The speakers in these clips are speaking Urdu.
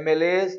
MLAs,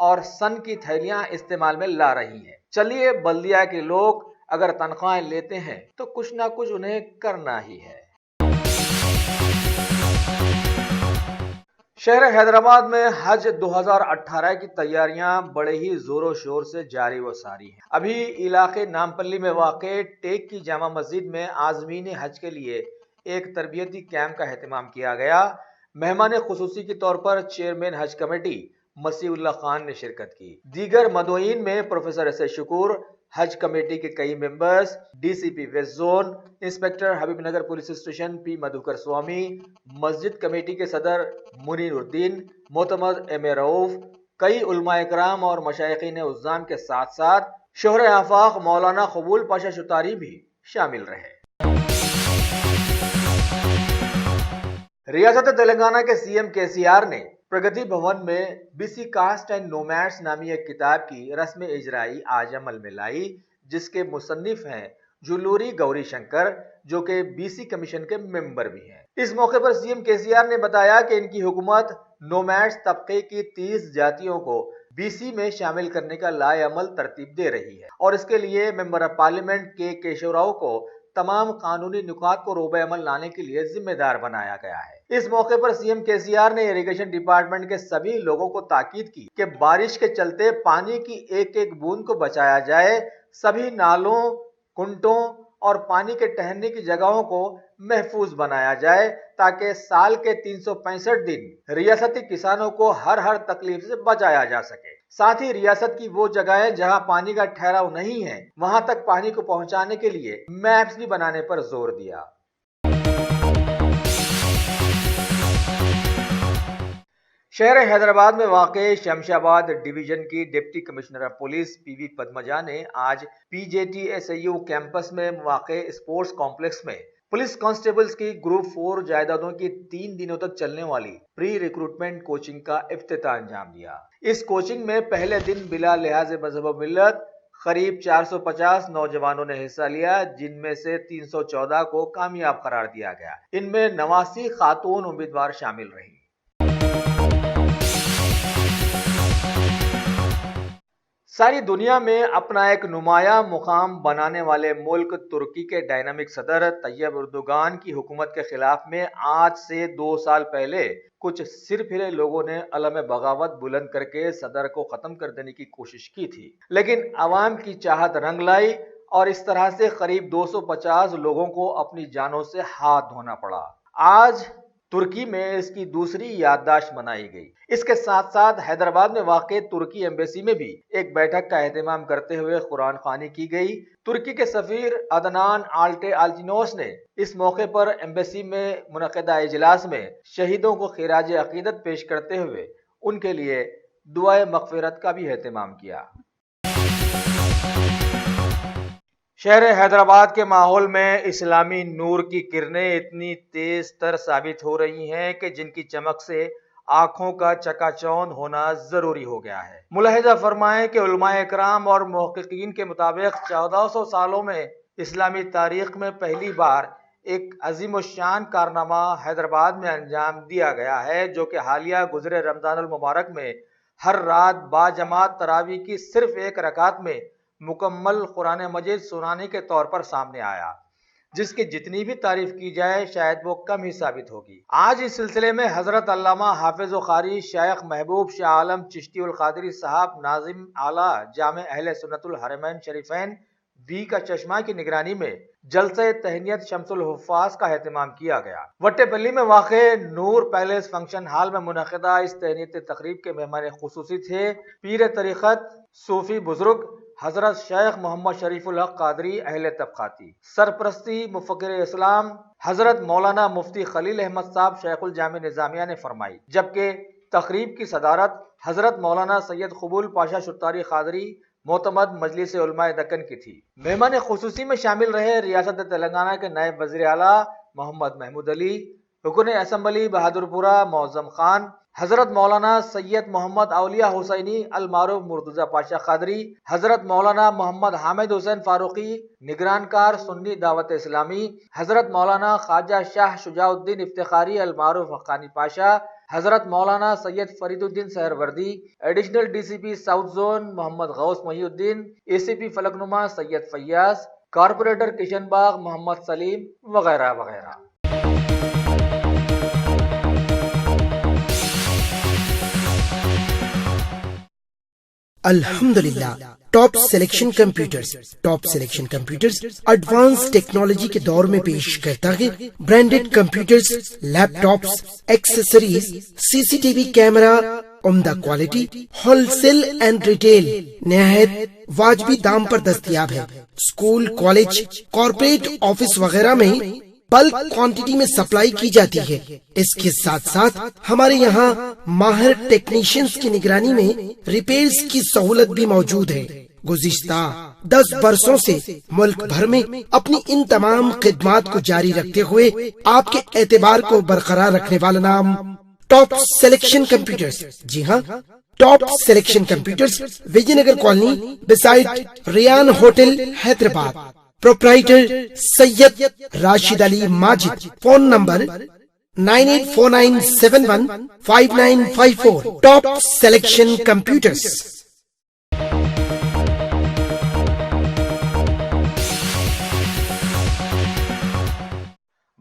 اور سن کی تھیلیاں استعمال میں لا رہی ہیں۔ چلیے بلدیہ کے لوگ اگر تنخواہیں لیتے ہیں تو کچھ نہ کچھ انہیں کرنا ہی ہے۔ شہر حیدرآباد میں حج 2018 کی تیاریاں بڑے ہی زور و شور سے جاری و ساری ہیں۔ ابھی علاقے نامپلی میں واقع ٹیک کی جامع مسجد میں عازمین حج کے لیے ایک تربیتی کیمپ کا اہتمام کیا گیا۔ مہمان خصوصی کے طور پر چیئرمین حج کمیٹی مسیح اللہ خان نے شرکت کی۔ دیگر مدعوئین میں پروفیسر ایس شکور، حج کمیٹی کے کئی ممبرز، ڈی سی پی ویسٹ زون، انسپیکٹر حبیب نگر پولیس اسٹیشن پی مدھوکر سوامی، مسجد کمیٹی کے صدر منیر الدین، معتمد ایم اے رؤف، کئی علماء اکرام اور مشائخین عظام کے ساتھ ساتھ شہر آفاق مولانا قبول پاشا شتاری بھی شامل رہے۔ ریاست تلنگانہ کے سی ایم کے سی آر نے پرگتی بھون میں بی سی کاسٹ اینڈ نومیڈس نامی ایک کتاب کی رسم اجرائی آج عمل میں لائی، جس کے مصنف ہیں جلوری گوری شنکر، جو کہ بی سی کمیشن کے ممبر بھی ہیں۔ اس موقع پر سی ایم کے سی آر نے بتایا کہ ان کی حکومت نومیڈس طبقے کی 30 جاتیوں کو بی سی میں شامل کرنے کا لائے عمل ترتیب دے رہی ہے، اور اس کے لیے ممبر پارلیمنٹ کے کیشو راؤ کو تمام قانونی نکات کو روبہ عمل لانے کے لیے ذمہ دار بنایا گیا ہے۔ اس موقع پر سی ایم کے سی آر نے اریگیشن ڈپارٹمنٹ کے سبھی لوگوں کو تاکید کی کہ بارش کے چلتے پانی کی ایک ایک بوند کو بچایا جائے، سبھی نالوں، کنٹوں اور پانی کے ٹھہرنے کی جگہوں کو محفوظ بنایا جائے تاکہ سال کے 365 دن ریاستی کسانوں کو ہر تکلیف سے بچایا جا سکے۔ ساتھ ہی ریاست کی وہ جگہیں جہاں پانی کا ٹھہراؤ نہیں ہے، وہاں تک پانی کو پہنچانے کے لیے میپس بھی بنانے پر زور دیا۔ شہر حیدرآباد میں واقع شمشاباد ڈویژن کی deputy commissioner of police P V Padmaja نے آج P J T S A U campus میں واقع اسپورٹس کمپلیکس میں پولیس کانسٹیبلز کی گروپ 4 جائیدادوں کی 3 دنوں تک چلنے والی پری ریکروٹمنٹ کوچنگ کا افتتاح انجام دیا۔ اس کوچنگ میں پہلے دن بلا لحاظ مذہب و ملت قریب 450 نوجوانوں نے حصہ لیا، جن میں سے 314 کو کامیاب قرار دیا گیا۔ ان میں 89 خاتون امیدوار شامل رہی۔ ساری دنیا میں اپنا ایک نمایاں مقام بنانے والے ملک ترکی کے ڈائنامک صدر طیب اردوغان کی حکومت کے خلاف میں آج سے 2 سال پہلے کچھ سرپھرے لوگوں نے علم بغاوت بلند کر کے صدر کو ختم کر دینے کی کوشش کی تھی، لیکن عوام کی چاہت رنگ لائی اور اس طرح سے قریب 250 لوگوں کو اپنی جانوں سے ہاتھ دھونا پڑا۔ آج ترکی میں اس کی دوسری یادداشت منائی گئی۔ اس کے ساتھ ساتھ حیدرآباد میں واقع ترکی ایمبیسی میں بھی ایک بیٹھک کا اہتمام کرتے ہوئے قرآن خوانی کی گئی۔ ترکی کے سفیر عدنان آلٹے آلچینوس نے اس موقع پر ایمبیسی میں منعقدہ اجلاس میں شہیدوں کو خراج عقیدت پیش کرتے ہوئے ان کے لیے دعائے مغفرت کا بھی اہتمام کیا۔ شہر حیدرآباد کے ماحول میں اسلامی نور کی کرنیں اتنی تیز تر ثابت ہو رہی ہیں کہ جن کی چمک سے آنکھوں کا چکا چوند ہونا ضروری ہو گیا ہے۔ ملاحظہ فرمائیں کہ علماء اکرام اور محققین کے مطابق 1400 سالوں میں اسلامی تاریخ میں پہلی بار ایک عظیم الشان کارنامہ حیدرآباد میں انجام دیا گیا ہے، جو کہ حالیہ گزرے رمضان المبارک میں ہر رات با جماعت تراویح کی صرف 1 رکعت میں مکمل قرآن مجید سنانے کے طور پر سامنے آیا، جس کی جتنی بھی تعریف کی جائے شاید وہ کم ہی ثابت ہوگی۔ آج اس سلسلے میں حضرت علامہ حافظ و قاری شیخ محبوب شاہ عالم چشتی القادری صاحب ناظم اعلیٰ جامع اہل سنت الحرمین شریفین وی کا چشمہ کی نگرانی میں جلسہ تہنیت شمس الحفاظ کا اہتمام کیا گیا۔ وٹے پلی میں واقع نور پیلیس فنکشن ہال میں منعقدہ اس تہنیت تقریب کے مہمان خصوصی تھے پیر طریقت صوفی بزرگ حضرت شیخ محمد شریف الحق قادری اہل طبقاتی، سرپرستی مفکر اسلام حضرت مولانا مفتی خلیل احمد صاحب شیخ الجامع نظامیہ نے فرمائی، جبکہ تقریب کی صدارت حضرت مولانا سید قبول پاشا شتاری قادری معتمد مجلس علماء دکن کی تھی۔ مہمان خصوصی میں شامل رہے ریاست تلنگانہ کے نائب وزیر اعلیٰ محمد محمود علی، رکن اسمبلی بہادر پورہ معظم خان، حضرت مولانا سید محمد اولیاء حسینی المعروف مرتضی پاشا قادری، حضرت مولانا محمد حامد حسین فاروقی نگران کار سنی دعوت اسلامی، حضرت مولانا خواجہ شاہ شجاع الدین افتخاری المعروف حقانی پاشا، حضرت مولانا سید فرید الدین سہروردی، ایڈیشنل DCP ساؤتھ زون محمد غوث محی الدین، ACP فلک نما سید فیاض، کارپوریٹر کشن باغ محمد سلیم وغیرہ وغیرہ۔ الحمدللہ top selection computers advance technology کے دور میں پیش کرتا ہے branded computers, laptops, accessories, CCTV camera, عمدہ quality, wholesale and retail, نہایت واجبی دام پر دستیاب ہے۔ اسکول، کالج، کارپوریٹ آفس وغیرہ میں بلک کوانٹٹی میں سپلائی کی جاتی ہے۔ اس کے ساتھ ساتھ ہمارے یہاں ماہر ٹیکنیشینز کی نگرانی میں ریپیئرز کی سہولت بھی موجود ہے۔ گزشتہ 10 برسوں سے ملک بھر میں اپنی ان تمام خدمات کو جاری رکھتے ہوئے آپ کے اعتبار کو برقرار رکھنے والا نام ٹاپ سلیکشن کمپیوٹرز۔ جی ہاں، top selection computers, Vijay Nagar colony beside Ryan hotel, Hyderabad. Proprietor Syed Rashid Ali Majid. Phone number 9849715954۔ Top selection computers.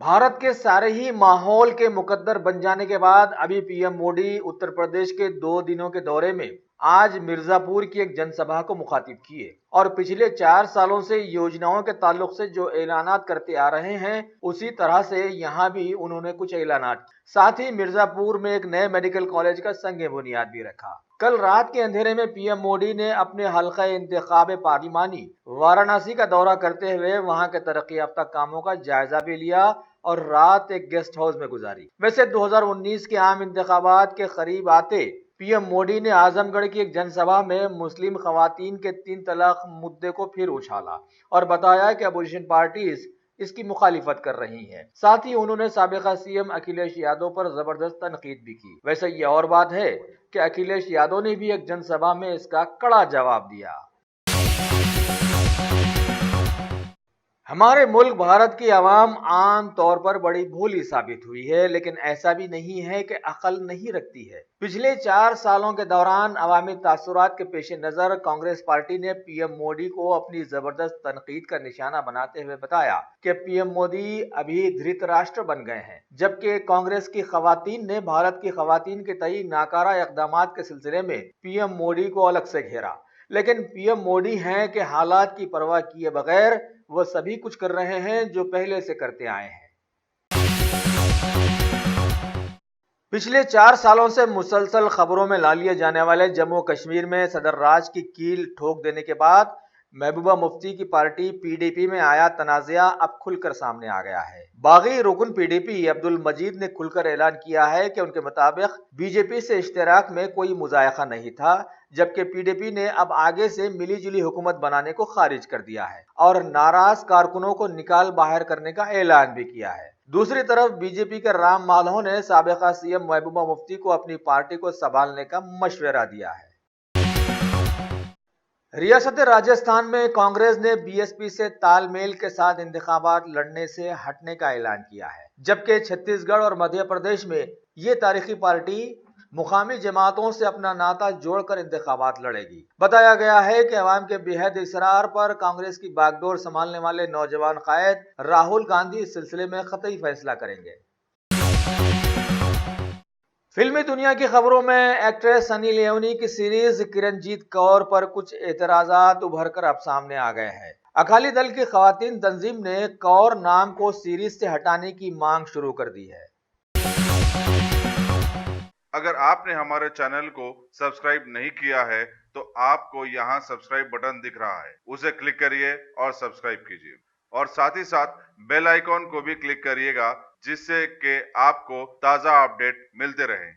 Bharat کے سارے ہی ماحول کے مقدر بن جانے کے بعد ابھی PM مودی اتر پردیش کے 2 دنوں کے دورے میں آج مرزا پور کی ایک جن سبھا کو مخاطب کیے، اور پچھلے 4 سالوں سے یوجناؤں کے تعلق سے جو اعلانات کرتے آ رہے ہیں اسی طرح سے یہاں بھی انہوں نے کچھ اعلانات کیے۔ ساتھ ہی مرزا پور میں ایک نئے میڈیکل کالج کا سنگ بنیاد بھی رکھا۔ کل رات کے اندھیرے میں PM مودی نے اپنے حلقہ انتخاب پارلیمانی وارانسی کا دورہ کرتے ہوئے وہاں کے ترقی یافتہ کاموں کا جائزہ بھی لیا اور رات ایک گیسٹ ہاؤس میں گزاری۔ ویسے 2019 کے عام انتخابات کے قریب آتے PM مودی نے اعظم گڑھ کی ایک جن سبھا میں مسلم خواتین کے 3 طلاق مدعے کو پھر اچھالا اور بتایا کہ اپوزیشن پارٹیز اس کی مخالفت کر رہی ہیں۔ ساتھ ہی انہوں نے سابقہ CM اکھلیش یادو پر زبردست تنقید بھی کی۔ ویسے یہ اور بات ہے کہ اکھلیش یادو نے بھی ایک جن سبھا میں اس کا کڑا جواب دیا۔ ہمارے ملک بھارت کی عوام عام طور پر بڑی بھولی ثابت ہوئی ہے، لیکن ایسا بھی نہیں ہے کہ عقل نہیں رکھتی ہے۔ پچھلے 4 سالوں کے دوران عوامی تاثرات کے پیش نظر کانگریس پارٹی نے PM مودی کو اپنی زبردست تنقید کا نشانہ بناتے ہوئے بتایا کہ PM مودی ابھی دھرت راشٹر بن گئے ہیں، جبکہ کانگریس کی خواتین نے بھارت کی خواتین کے تئیں ناکارہ اقدامات کے سلسلے میں PM مودی کو الگ سے گھیرا۔ لیکن PM مودی ہیں کہ حالات کی پرواہ کیے بغیر وہ سبھی کچھ کر رہے ہیں جو پہلے سے کرتے آئے ہیں۔ پچھلے 4 سالوں سے مسلسل خبروں میں لا لیے جانے والے جموں کشمیر میں صدر راج کی کیل ٹھوک دینے کے بعد محبوبہ مفتی کی پارٹی PDP میں آیا تنازعہ اب کھل کر سامنے آ گیا ہے۔ باغی رکن PDP عبد المجید نے کھل کر اعلان کیا ہے کہ ان کے مطابق BJP سے اشتراک میں کوئی مذائقہ نہیں تھا، جبکہ PDP نے اب آگے سے ملی جلی حکومت بنانے کو خارج کر دیا ہے اور ناراض کارکنوں کو نکال باہر کرنے کا اعلان بھی کیا ہے۔ دوسری طرف BJP کے رام مادھو نے سابقہ CM محبوبہ مفتی کو اپنی پارٹی کو سنبھالنے کا مشورہ دیا ہے۔ ریاست راجستھان میں کانگریس نے BSP سے تال میل کے ساتھ انتخابات لڑنے سے ہٹنے کا اعلان کیا ہے، جبکہ چھتیس گڑھ اور مدھیہ پردیش میں یہ تاریخی پارٹی مقامی جماعتوں سے اپنا ناطہ جوڑ کر انتخابات لڑے گی۔ بتایا گیا ہے کہ عوام کے بے حد اصرار پر کانگریس کی باغ ڈور سنبھالنے والے نوجوان قائد راہل گاندھی اس سلسلے میں قطعی فیصلہ کریں گے۔ فلمی دنیا کی خبروں میں ایکٹریس سنی لیونی کی سیریز کرنجیت کور پر کچھ اعتراضات ابھر کر اب سامنے آ گئے ہیں۔ اکالی دل کی خواتین تنظیم نے کور نام کو سیریز سے ہٹانے کی مانگ شروع کر دی ہے۔ اگر آپ نے ہمارے چینل کو سبسکرائب نہیں کیا ہے تو آپ کو یہاں سبسکرائب بٹن دکھ رہا ہے، اسے کلک کریے اور سبسکرائب کیجیے، اور ساتھ ہی ساتھ بیل آئیکن کو بھی کلک کریے گا، جس سے کہ آپ کو تازہ اپڈیٹ ملتے رہیں۔